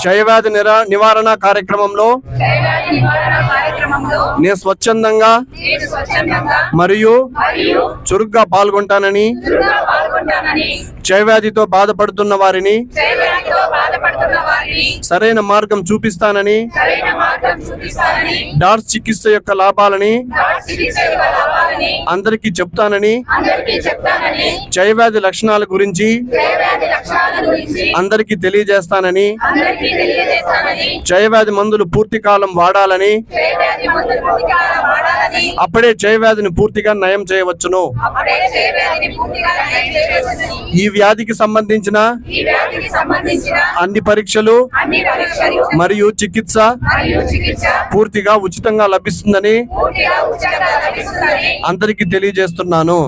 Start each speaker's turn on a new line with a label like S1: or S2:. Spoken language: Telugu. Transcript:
S1: క్షయవ్యాధి నివారణ కార్యక్రమంలో నేను స్వచ్ఛందంగా మరియు చురుగ్గా పాల్గొంటానని, క్షయవ్యాధితో బాధపడుతున్న వారిని సరైన మార్గం చూపిస్తానని, డాట్స్ చికిత్స యొక్క లాభాలని అందరికీ చెప్తానని, క్షయవ్యాధి లక్షణాల గురించి అందరికీ తెలియజేస్తానని, క్షయవ్యాధి మందులు పూర్తి కాలం వాడాలని, అప్పుడే క్షయవ్యాధిని పూర్తిగా నయం చేయవచ్చును. ఈ వ్యాధికి సంబంధించిన అన్ని పరీక్షలు మరియు చికిత్స పూర్తిగా ఉచితంగా లభిస్తుందని అందరికీ తెలియజేస్తున్నాను.